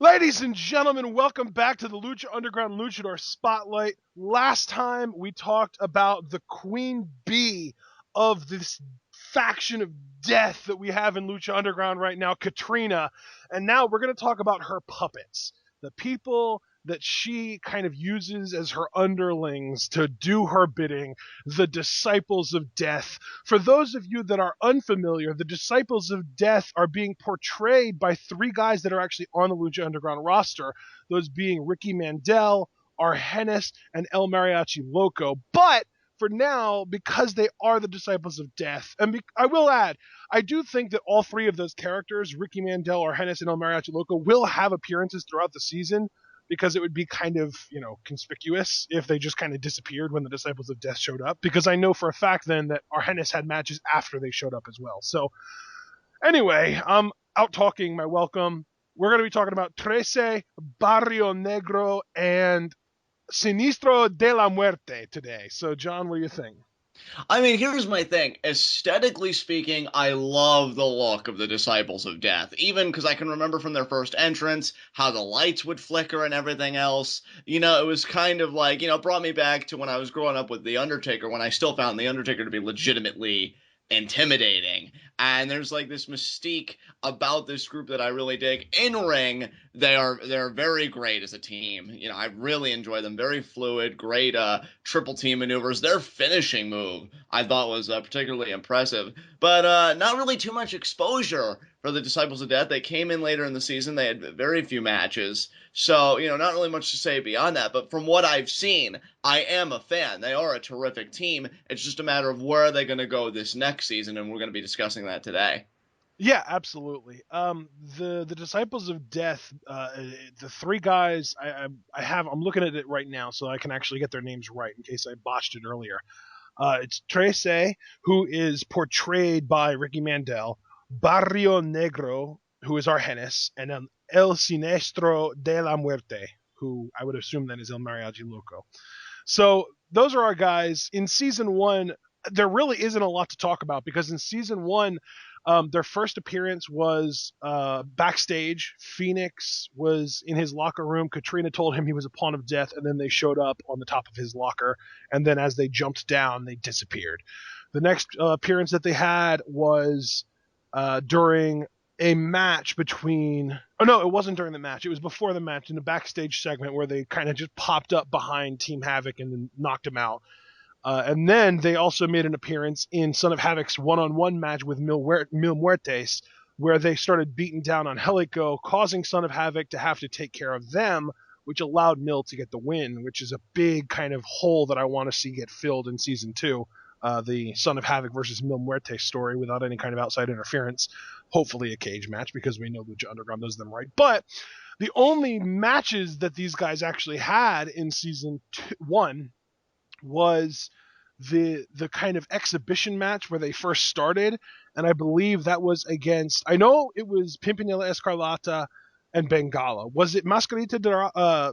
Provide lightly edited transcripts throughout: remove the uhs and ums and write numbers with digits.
Ladies and gentlemen, welcome back to the Lucha Underground Luchador Spotlight. Last time we talked about the queen bee of this faction of death that we have in Lucha Underground right now, Katrina. And now we're going to talk about her puppets, the people that she kind of uses as her underlings to do her bidding, the Disciples of Death. For those of you that are unfamiliar, the Disciples of Death are being portrayed by three guys that are actually on the Lucha Underground roster, those being Ricky Mandel, Argenis, and El Mariachi Loco. But for now, because they are the Disciples of Death, and I will add, I do think that all three of those characters, Ricky Mandel, Argenis, and El Mariachi Loco, will have appearances throughout the season, because it would be kind of, conspicuous if they just kind of disappeared when the Disciples of Death showed up. Because I know for a fact then that Argenis had matches after they showed up as well. So anyway, I'm out talking my welcome. We're going to be talking about Trece, Barrio Negro, and Sinistro de la Muerte today. So John, what do you think? I mean, here's my thing. Aesthetically speaking, I love the look of the Disciples of Death. Even because I can remember from their first entrance how the lights would flicker and everything else. It was kind of like, it brought me back to when I was growing up with The Undertaker, when I still found The Undertaker to be legitimately intimidating. And there's like this mystique about this group that I really dig. In ring, they're very great as a team. I really enjoy them. Very fluid, great triple team maneuvers. Their finishing move I thought was particularly impressive, but not really too much exposure for the Disciples of Death. They came in later in the season. They had very few matches, so not really much to say beyond that. But from what I've seen, I am a fan. They are a terrific team. It's just a matter of where they're going to go this next season, and we're going to be discussing that today. Yeah, absolutely. The Disciples of Death, the three guys I'm looking at it right now, so I can actually get their names right in case I botched it earlier. It's Trece, who is portrayed by Ricky Mandel, Barrio Negro, who is Argenis, and El Sinestro de la Muerte, who I would assume then is El Mariachi Loco. So those are our guys. In season one, there really isn't a lot to talk about because in season one, their first appearance was backstage. Phoenix was in his locker room. Katrina told him he was a pawn of death, and then they showed up on the top of his locker. And then as they jumped down, they disappeared. The next appearance that they had was during a match between. Oh no, it wasn't during the match. It was before the match in the backstage segment where they kind of just popped up behind Team Havoc and then knocked him out. And then they also made an appearance in Son of Havoc's one-on-one match with Mil Muertes, where they started beating down on Helico, causing Son of Havoc to have to take care of them, which allowed Mil to get the win, which is a big kind of hole that I want to see get filled in Season 2. The Son of Havoc versus Mil Muertes story without any kind of outside interference. Hopefully a cage match, because we know Lucha Underground does them right. But the only matches that these guys actually had in Season 1 was the kind of exhibition match where they first started, and I believe that was against. I know it was Pimpinela Escarlata and Bengala. Was it Mascarita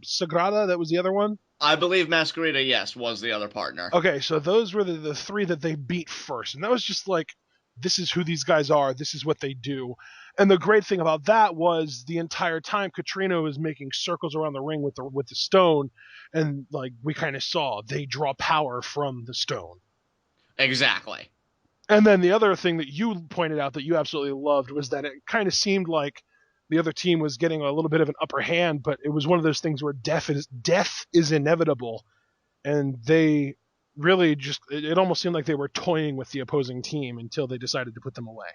Sagrada that was the other one? I believe Masquerita, yes, was the other partner. Okay, so those were the three that they beat first, and that was just like, this is who these guys are, this is what they do. And the great thing about that was the entire time Katrina was making circles around the ring with the stone, and like we kind of saw, they draw power from the stone. Exactly. And then the other thing that you pointed out that you absolutely loved was that it kind of seemed like the other team was getting a little bit of an upper hand, but it was one of those things where death is inevitable, and they really just it almost seemed like they were toying with the opposing team until they decided to put them away.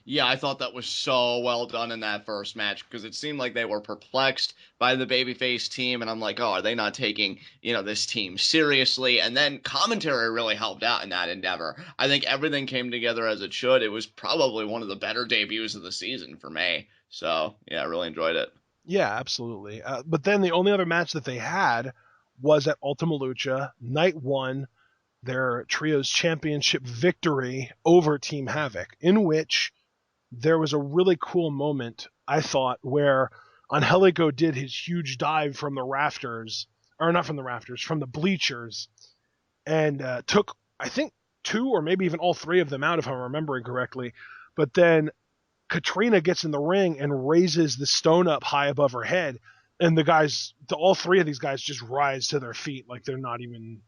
Yeah, I thought that was so well done in that first match because it seemed like they were perplexed by the babyface team, and I'm like, oh, are they not taking, this team seriously? And then commentary really helped out in that endeavor. I think everything came together as it should. It was probably one of the better debuts of the season for me. So, yeah, I really enjoyed it. Yeah, absolutely. But then the only other match that they had was at Ultima Lucha, Night 1, their Trios Championship victory over Team Havoc, in which there was a really cool moment, I thought, where Angelico did his huge dive from the rafters, or not from the rafters, from the bleachers, and took, I think, two or maybe even all three of them out, if I'm remembering correctly. But then Katrina gets in the ring and raises the stone up high above her head, and all three of these guys just rise to their feet like they're not even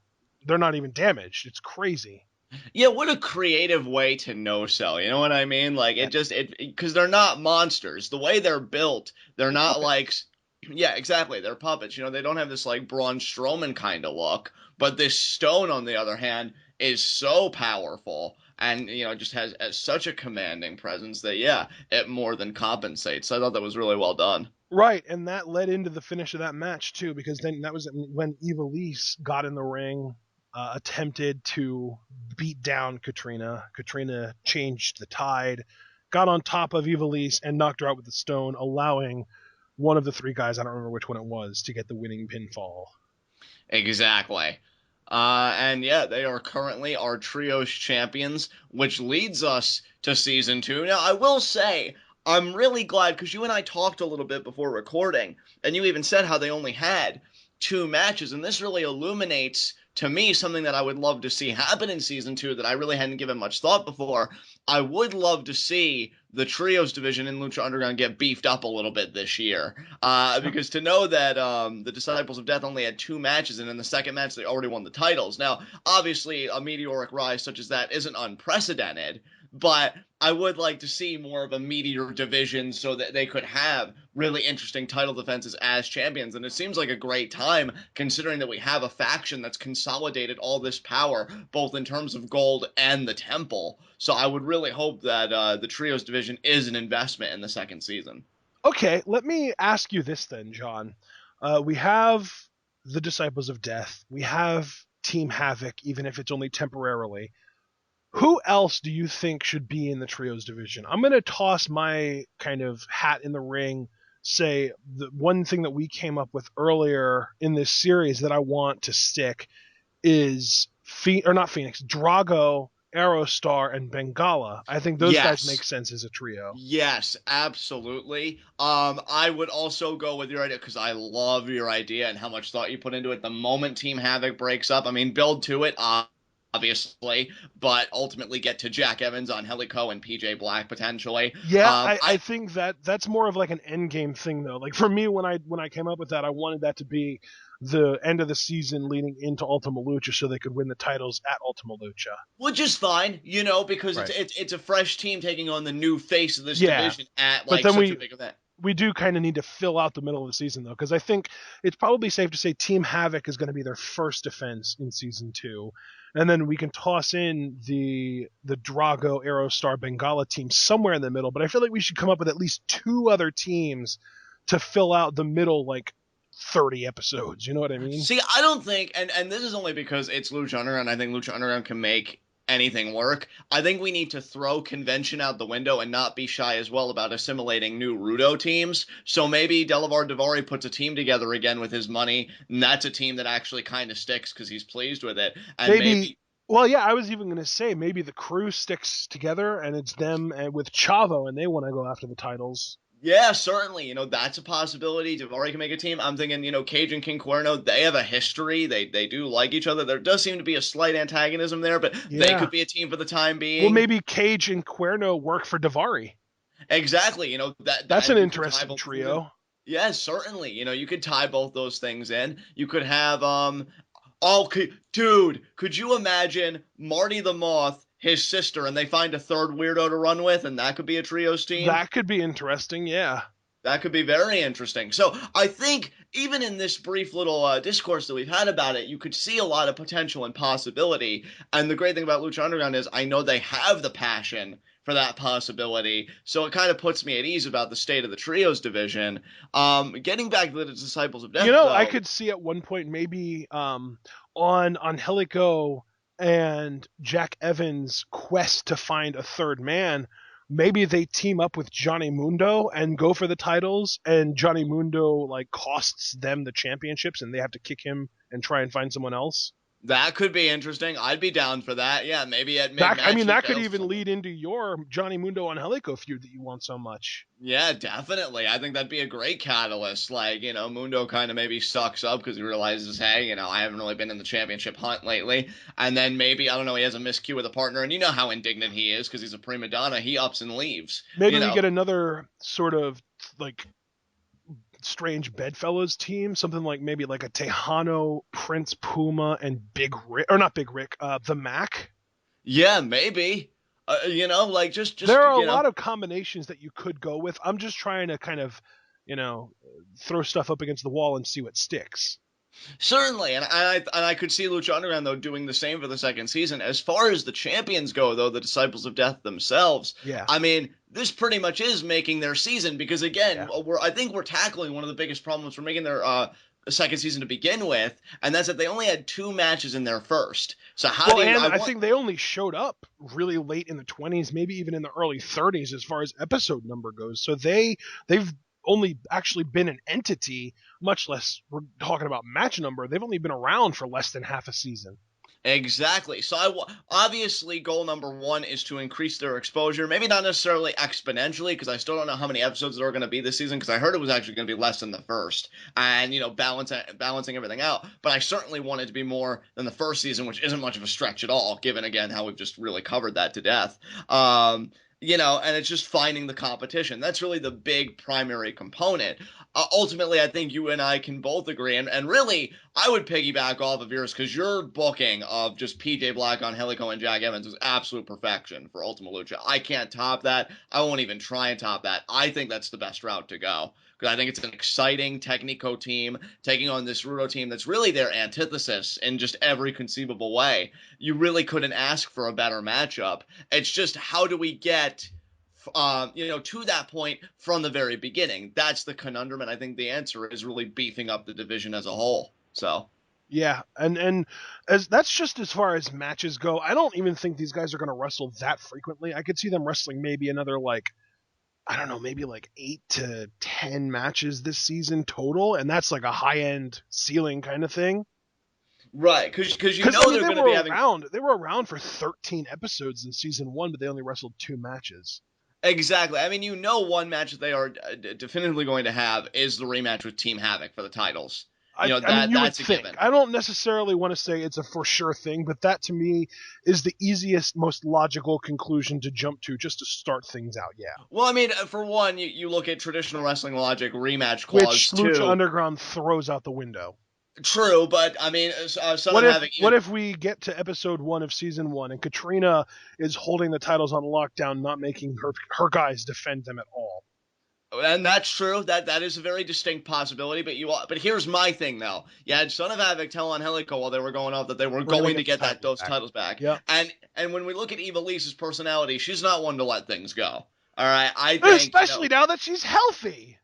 damaged. It's crazy. Yeah, what a creative way to no sell. You know what I mean? Like Yeah, it because they're not monsters. The way they're built, they're they're not like puppets. yeah, exactly. They're puppets. They don't have this like Braun Strowman kind of look, but this stone on the other hand is so powerful and just has such a commanding presence that yeah, it more than compensates. I thought that was really well done. Right, and that led into the finish of that match too, because then that was when Ivelisse got in the ring, attempted to beat down Katrina. Katrina changed the tide, got on top of Ivelisse, and knocked her out with the stone, allowing one of the three guys, I don't remember which one it was, to get the winning pinfall. Exactly. And yeah, they are currently our trios champions, which leads us to season two. Now, I will say, I'm really glad because you and I talked a little bit before recording, and you even said how they only had two matches, and this really illuminates to me something that I would love to see happen in season two that I really hadn't given much thought before. I would love to see the trios division in Lucha Underground get beefed up a little bit this year. Because to know that the Disciples of Death only had two matches, and in the second match they already won the titles. Now, obviously, a meteoric rise such as that isn't unprecedented, but I would like to see more of a meteor division so that they could have really interesting title defenses as champions. And it seems like a great time considering that we have a faction that's consolidated all this power, both in terms of gold and the temple. So I would really hope that the trios division is an investment in the second season. Okay, let me ask you this then, John. We have the Disciples of Death. We have Team Havoc, even if it's only temporarily. Who else do you think should be in the trios division? I'm going to toss my kind of hat in the ring. Say the one thing that we came up with earlier in this series that I want to stick is or not Phoenix, Drago, Aerostar, and Bengala. I think those guys make Yes. sense as a trio. Yes, absolutely. I would also go with your idea because I love your idea and how much thought you put into it. The moment Team Havoc breaks up, I mean, build to it, obviously, but ultimately get to Jack Evans on Helico and PJ Black potentially. Yeah, I I think that's more of like an end game thing though. Like for me, when I came up with that, I wanted that to be the end of the season leading into Ultima Lucha, so they could win the titles at Ultima Lucha. which is fine, because it's Right. it's a fresh team taking on the new face of this Yeah, division at but like then such a we big event. we do kind of need to fill out the middle of the season though, because I think it's probably safe to say Team Havoc is going to be their first defense in season two, and then we can toss in the Drago, Aerostar, Bengala team somewhere in the middle. But I feel like we should come up with at least two other teams to fill out the middle, like 30 episodes. You know what I mean? See, I don't think, and this is only because it's Lucha Underground. I think Lucha Underground can make anything work. I think we need to throw convention out the window and not be shy as well about assimilating new Rudo teams. So maybe Delavar Davari puts a team together again with his money, and that's a team that actually kind of sticks because he's pleased with it. And Maybe. maybe Well, yeah, I was even going to say maybe the crew sticks together and it's them and with Chavo and they want to go after the titles. yeah, certainly. That's a possibility. Davari can make a team. I'm thinking, Cage and King Cuerno, they have a history. They do like each other. There does seem to be a slight antagonism there, but they Yeah. could be a team for the time Well, being. maybe Cage and Cuerno work for Davari. Exactly. That's That an you could tie interesting both things in. trio. Yes, certainly. You could tie both those things in. You could have dude, could you imagine Marty the Moth, his sister, and they find a third weirdo to run with, and that could be a trios team? That could be interesting. Yeah. That could be very interesting. So I think even in this brief little discourse that we've had about it, you could see a lot of potential and possibility. And the great thing about Lucha Underground is I know they have the passion for that possibility. So it kind of puts me at ease about the state of the trios division. Getting back to the Disciples of Death, I though, could see at one point maybe on Helico and Jack Evans' quest to find a third man, maybe they team up with Johnny Mundo and go for the titles, and Johnny Mundo like costs them the championships, and they have to kick him and try and find someone else. That could be interesting. I'd be down for that. Yeah, maybe at mid-match he That could fails even something. lead into your Johnny Mundo Angelico feud that you want so much. Yeah, definitely. I think that'd be a great catalyst. Like, Mundo kind of maybe sucks up because he realizes, hey, I haven't really been in the championship hunt lately. And then maybe, I don't know, he has a miscue with a partner, and you know how indignant he is because he's a prima donna. He ups and leaves. Maybe we get another sort of like strange bedfellows team, something like maybe like a Tejano, Prince Puma, and Big Rick, or not Big Rick, the Mac. Yeah, maybe. Like There are a lot of combinations that you could go with. I'm just trying to kind of, you know, throw stuff up against the wall and see what sticks. Certainly, and I could see Lucha Underground though doing the same for the second season. As far as the champions go, though, the Disciples of Death themselves, Yeah, I mean, this pretty much is making their season because again, yeah. I think we're tackling one of the biggest problems for making their second season to begin with, and that's that they only had 2 matches in their first. So how Well, do you? and I I want think they only showed up really late in the 20s, maybe even in the early 30s as far as episode number goes. So they've only actually been an entity, much less we're talking about match number. They've only been around for less than half a season. Exactly. So obviously goal number one is to increase their exposure. Maybe not necessarily exponentially, because I still don't know how many episodes there are going to be this season. Because I heard it was actually going to be less than the first, and balancing everything out. But I certainly want it to be more than the first season, which isn't much of a stretch at all, given again how we've just really covered that to death. And it's just finding the competition. That's really the big primary component. Ultimately, I think you and I can both agree, and really, I would piggyback off of yours because your booking of just PJ Black on Helico and Jack Evans is absolute perfection for Ultima Lucha. I can't top that. I won't even try and top that. I think that's the best route to go because I think it's an exciting Technico team taking on this Rudo team that's really their antithesis in just every conceivable way. You really couldn't ask for a better matchup. It's just how do we get to that point from the very beginning? That's the conundrum, and I think the answer is really beefing up the division as a whole. So, Yeah, and as that's just as far as matches go. I don't even think these guys are going to wrestle that frequently. I could see them wrestling maybe another like I don't know, maybe like 8 to 10 matches this season total, and that's like a high end ceiling kind of thing. right, because Because I mean, they're going to be having. they were around for 13 episodes in season one, but they only wrestled 2 matches. Exactly. I mean, one match that they are definitively going to have is the rematch with Team Havoc for the titles. I mean, you would That's a think. given. I don't necessarily want to say it's a for sure thing, but that to me is the easiest, most logical conclusion to jump to just to start things out. Yeah. Well, I mean, for one, you look at traditional wrestling logic, rematch Which clause Lucha two. Underground throws out the window. True, but I mean, Southern Havoc What even. if we get to episode one of season one and Katrina is holding the titles on lockdown, not making her guys defend them at all? And that's true. That is a very distinct possibility. But here's my thing though. You had Son of Havoc tell Angelico while they were going off that they were We're gonna going to get the get titles those back. titles back. Yep. And when we look at Eva Lisa's personality, she's not one to let things go. All right, I think Especially now that she's healthy.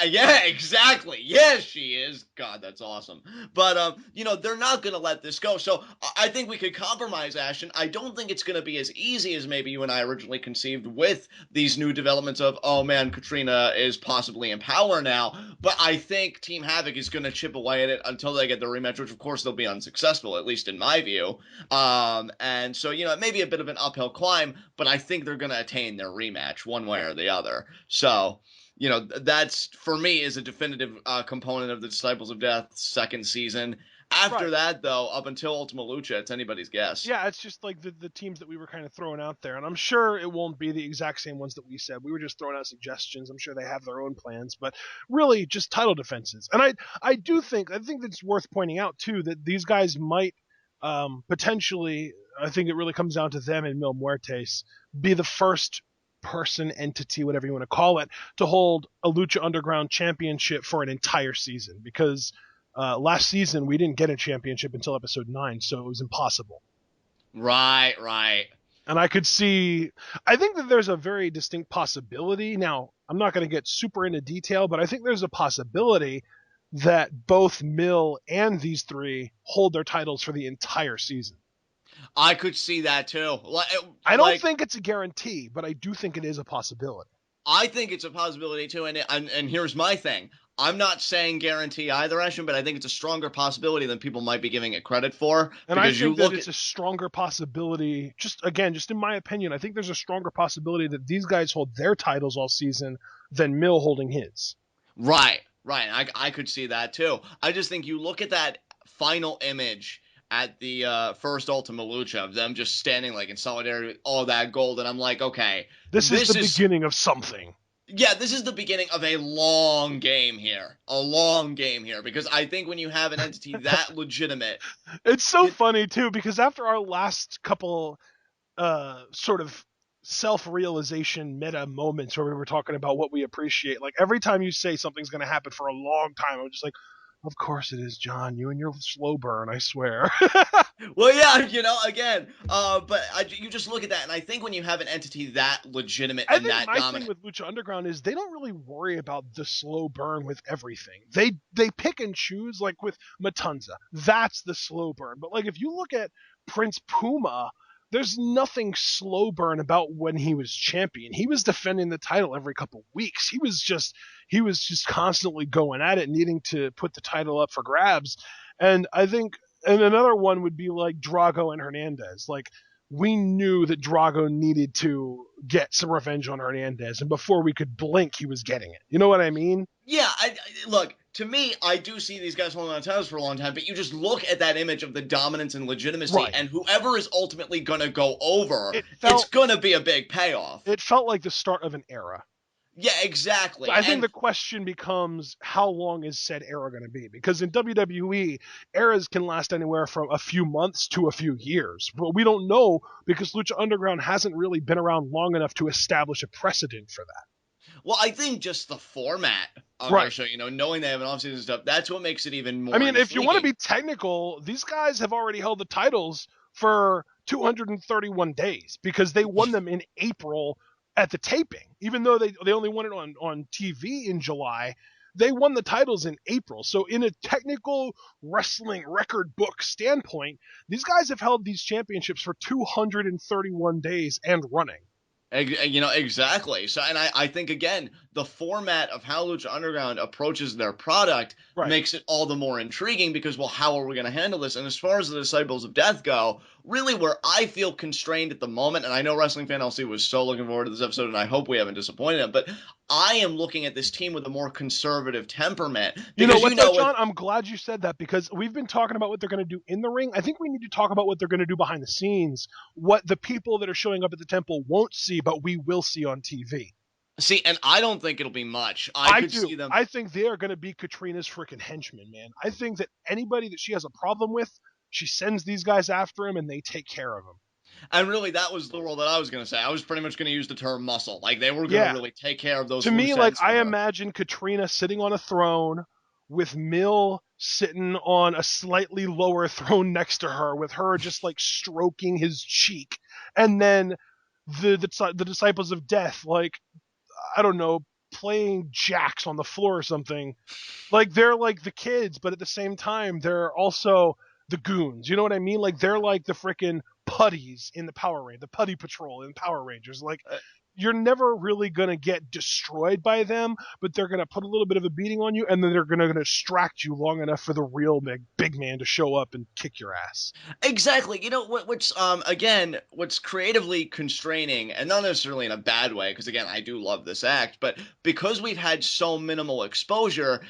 Yeah, exactly. Yes, she is. God, that's awesome. But they're not gonna let this go. So I think we could compromise, Ashton. I don't think it's gonna be as easy as maybe you and I originally conceived with these new developments of, oh man, Katrina is possibly in power now. But I think Team Havoc is gonna chip away at it until they get the rematch, which of course they'll be unsuccessful, at least in my view. And so it may be a bit of an uphill climb, but I think they're gonna attain their rematch one way or the other. So that's for me is a definitive component of the Disciples of Death second season. After Right. that, though, up until Ultima Lucha, it's anybody's guess. Yeah, it's just like the teams that we were kind of throwing out there, and I'm sure it won't be the exact same ones that we said. We were just throwing out suggestions. I'm sure they have their own plans, but really just title defenses. And I think it's worth pointing out too that these guys might potentially. I think it really comes down to them and Mil Muertes be the first person, entity, whatever you want to call it, to hold a Lucha Underground championship for an entire season because last season we didn't get a championship until episode 9, so it was impossible. Right, right. And I think that there's a very distinct possibility. Now, I'm not going to get super into detail, but I think there's a possibility that both Mill and these three hold their titles for the entire season. I could see that too. I don't Like, think it's a guarantee, but I do think it is a possibility. I think it's a possibility too. And here's my thing. I'm not saying guarantee either, Ashton, but I think it's a stronger possibility than people might be giving it credit for And I because you think that look at it's a stronger possibility, just again, just in my opinion, I think there's a stronger possibility that these guys hold their titles all season than Mill holding his. right, right. I could see that too. I just think you look at that final image at the first Ultima Lucha of them just standing like in solidarity with all that gold, and I'm like, okay, This is the this is beginning of something. yeah, this is the beginning of a long game here, a long game here, because I think when you have an entity that legitimate, It's so it funny too because after our last couple sort of self-realization meta moments where we were talking about what we appreciate, like every time you say something's going to happen for a long time, I'm just like, of course it is, John. You and your slow burn, I swear. well, yeah, again, but you just look at that, and I think when you have an entity that legitimate I and think that my thing dominant, with Lucha Underground is they don't really worry about the slow burn with everything. They pick and choose, like with Matanza. That's the slow burn. But like if you look at Prince Puma, there's nothing slow burn about when he was champion. He was defending the title every couple weeks. He was just constantly going at it, needing to put the title up for grabs. And I think and another one would be like Drago and Hernandez. Like we knew that Drago needed to get some revenge on Hernandez, and before we could blink, he was getting it. You know what I mean? yeah, look to me, I do see these guys holding on to titles for a long time, but you just look at that image of the dominance and legitimacy, Right. and whoever is ultimately gonna go over, It it's felt gonna be a big payoff. it felt like the start of an era. Yeah, exactly, I think and the question becomes how long is said era going to be? Because in WWE, eras can last anywhere from a few months to a few years. But we don't know because Lucha Underground hasn't really been around long enough to establish a precedent for that. well, I think just the format of their Right. show, knowing they have an offseason stuff, that's what makes it even I more mean, if you want to intriguing. be technical, these guys have already held the titles for 231 days because they won them in April at the taping. Even though they only won it on TV in July, they won the titles in April. So, in a technical wrestling record book standpoint, these guys have held these championships for 231 days and running. Exactly. So, and I think again, the format of how Lucha Underground approaches their product Right. makes it all the more intriguing because, well, how are we going to handle this? And as far as the Disciples of Death go, really where I feel constrained at the moment, and I know Wrestling Fan LC was so looking forward to this episode, and I hope we haven't disappointed him, but I am looking at this team with a more conservative temperament You know because, what, though, with John? I'm glad you said that because we've been talking about what they're going to do in the ring. I think we need to talk about what they're going to do behind the scenes, what the people that are showing up at the temple won't see, but we will see on TV. see, and I don't think it'll be much. I I could do. see them. I think they are going to be Katrina's freaking henchmen, man. I think that anybody that she has a problem with, she sends these guys after him and they take care of him. And really, that was the role that I was going to say. I was pretty much going to use the term muscle. Like, they were going to Yeah. really take care of those To me, loose like, ends for I her. imagine Katrina sitting on a throne with Mill sitting on a slightly lower throne next to her, with her just like stroking his cheek, and then the disciples of death, like I don't know, playing jacks on the floor or something. Like they're like the kids, but at the same time they're also the goons. You know what I mean? Like they're like the freaking putties in the Power Rangers, the putty patrol in Power Rangers. Like Uh, you're never really gonna get destroyed by them, but they're gonna put a little bit of a beating on you, and then they're gonna distract you long enough for the real big man to show up and kick your ass. Exactly. What's again, what's creatively constraining, and not necessarily in a bad way, because again, I do love this act, but because we've had so minimal exposure,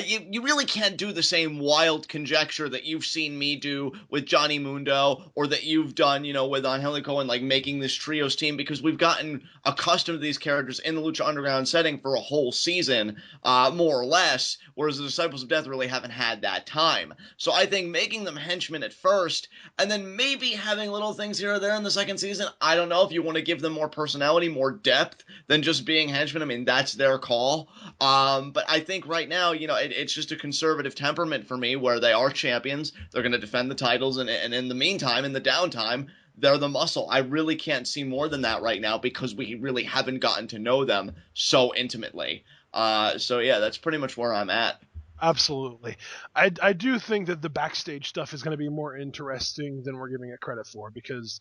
you really can't do the same wild conjecture that you've seen me do with Johnny Mundo, or that you've done, with Angelico and like making this trios team, because we've gotten accustomed to these characters in the Lucha Underground setting for a whole season, more or less, whereas the Disciples of Death really haven't had that time. So I think making them henchmen at first and then maybe having little things here or there in the second season. I don't know if you want to give them more personality, more depth than just being henchmen. I mean, that's their call. But I think right now, it's just a conservative temperament for me where they are champions. They're going to defend the titles. And in the meantime, in the downtime, they're the muscle. I really can't see more than that right now because we really haven't gotten to know them so intimately. So yeah, that's pretty much where I'm at. Absolutely. I do think that the backstage stuff is going to be more interesting than we're giving it credit for because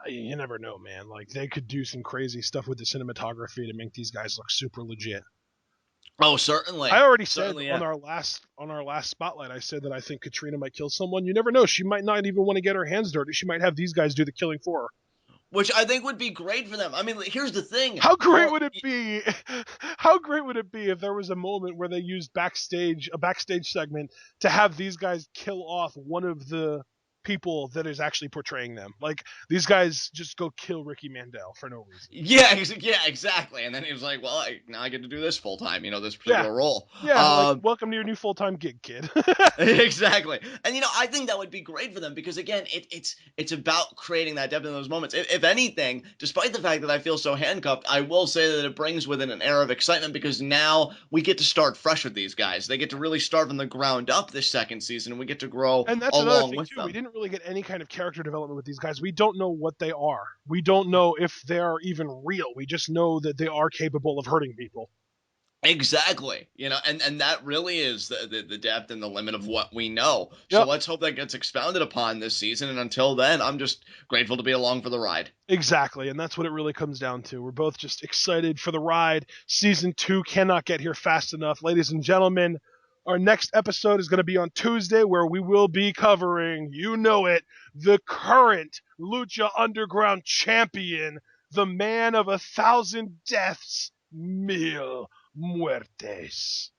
you never know, man. Like they could do some crazy stuff with the cinematography to make these guys look super legit. Oh, I certainly, already said certainly, on yeah. our last spotlight, I said that I think Katrina might kill someone. You never know. She might not even want to get her hands dirty. She might have these guys do the killing for her. Which I think would be great for them. I mean, here's the thing. How great For would it be? How great would it be if there was a moment where they used a backstage segment to have these guys kill off one of the people that is actually portraying them? Like these guys just go kill Ricky Mandel for no reason. Yeah, yeah, exactly. And then he was like, "Well, now I get to do this full time. This Yeah, particular role." yeah. Like welcome to your new full time gig, kid. Exactly. And I think that would be great for them because again, it's about creating that depth in those moments. If anything, despite the fact that I feel so handcuffed, I will say that it brings with it an air of excitement because now we get to start fresh with these guys. They get to really start from the ground up this second season, and we get to grow And that's another along thing with too. We them. didn't really get any kind of character development with these guys. We don't know what they are. We don't know if they're even real. We just know that they are capable of hurting people. Exactly. And that really is the depth and the limit of what we know. So Yep. let's hope that gets expounded upon this season. And until then, I'm just grateful to be along for the ride. Exactly, and that's what it really comes down to. We're both just excited for the ride. Season 2 cannot get here fast enough. Ladies and gentlemen, our next episode is going to be on Tuesday where we will be covering, you know it, the current Lucha Underground champion, the man of 1,000 deaths, Mil Muertes.